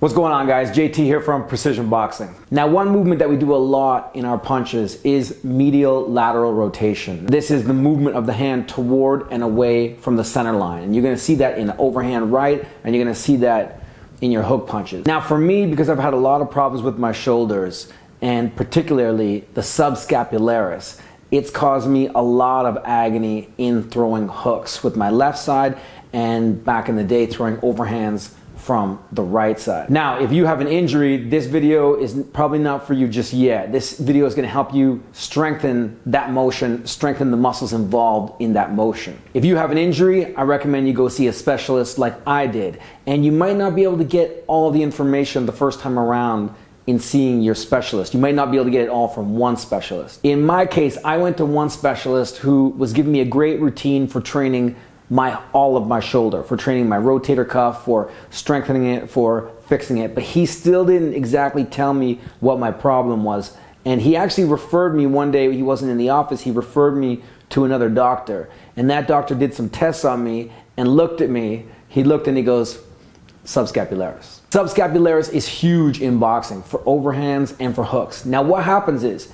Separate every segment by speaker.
Speaker 1: What's going on, guys? JT here from Precision Boxing. Now, one movement that we do a lot in our punches is medial lateral rotation. This is the movement of the hand toward and away from the center line. And you're gonna see that in the overhand right, and you're gonna see that in your hook punches. Now, for me, because I've had a lot of problems with my shoulders, and particularly the subscapularis, it's caused me a lot of agony in throwing hooks with my left side, and back in the day, throwing overhands from the right side. Now, if you have an injury, this video is probably not for you just yet. This video is gonna help you strengthen that motion, strengthen the muscles involved in that motion. If you have an injury, I recommend you go see a specialist like I did. And you might not be able to get all of the information the first time around in seeing your specialist. You might not be able to get it all from one specialist. In my case, I went to one specialist who was giving me a great routine for training all of my shoulder, for training my rotator cuff, for strengthening it, for fixing it. But he still didn't exactly tell me what my problem was. And he actually referred me one day, he wasn't in the office, he referred me to another doctor. And that doctor did some tests on me and looked at me. He looked and he goes, subscapularis. Subscapularis is huge in boxing for overhands and for hooks. Now what happens is,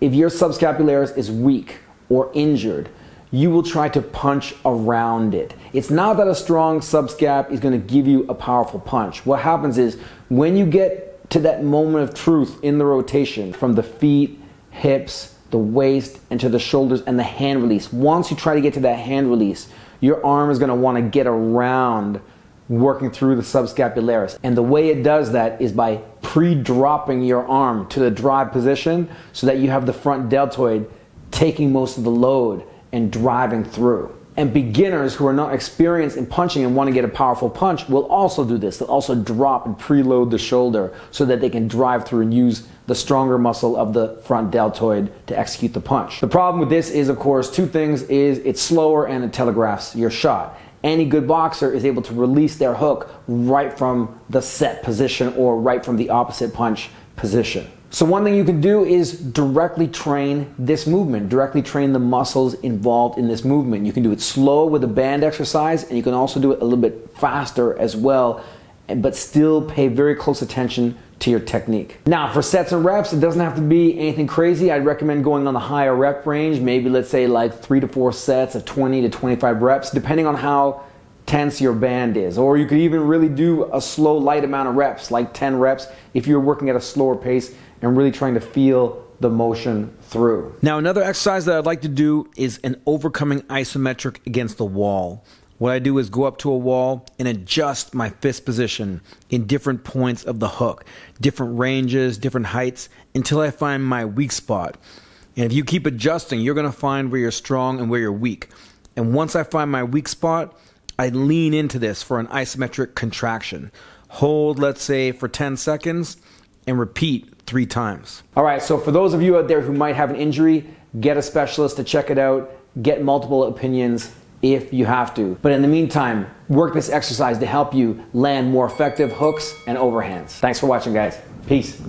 Speaker 1: if your subscapularis is weak or injured, you will try to punch around it. It's not that a strong subscap is going to give you a powerful punch. What happens is, when you get to that moment of truth in the rotation, from the feet, hips, the waist, and to the shoulders and the hand release, once you try to get to that hand release, your arm is going to want to get around working through the subscapularis. And the way it does that is by pre-dropping your arm to the drive position so that you have the front deltoid taking most of the load and driving through. And beginners who are not experienced in punching and want to get a powerful punch will also do this. They'll also drop and preload the shoulder so that they can drive through and use the stronger muscle of the front deltoid to execute the punch. The problem with this is, of course, two things: is it's slower and it telegraphs your shot. Any good boxer is able to release their hook right from the set position or right from the opposite punch position. So one thing you can do is directly train this movement, directly train the muscles involved in this movement. You can do it slow with a band exercise, and you can also do it a little bit faster as well, but still pay very close attention to your technique. Now, for sets and reps, it doesn't have to be anything crazy. I'd recommend going on the higher rep range, maybe let's say like 3 to 4 sets of 20 to 25 reps, depending on how tense your band is. Or you could even really do a slow, light amount of reps, like 10 reps, if you're working at a slower pace and really trying to feel the motion through. Now, another exercise that I'd like to do is an overcoming isometric against the wall. What I do is go up to a wall and adjust my fist position in different points of the hook, different ranges, different heights, until I find my weak spot. And if you keep adjusting, you're gonna find where you're strong and where you're weak. And once I find my weak spot, I lean into this for an isometric contraction. Hold, let's say, for 10 seconds, and repeat 3 times. All right, so for those of you out there who might have an injury, get a specialist to check it out, get multiple opinions if you have to. But in the meantime, work this exercise to help you land more effective hooks and overhands. Thanks for watching, guys. Peace.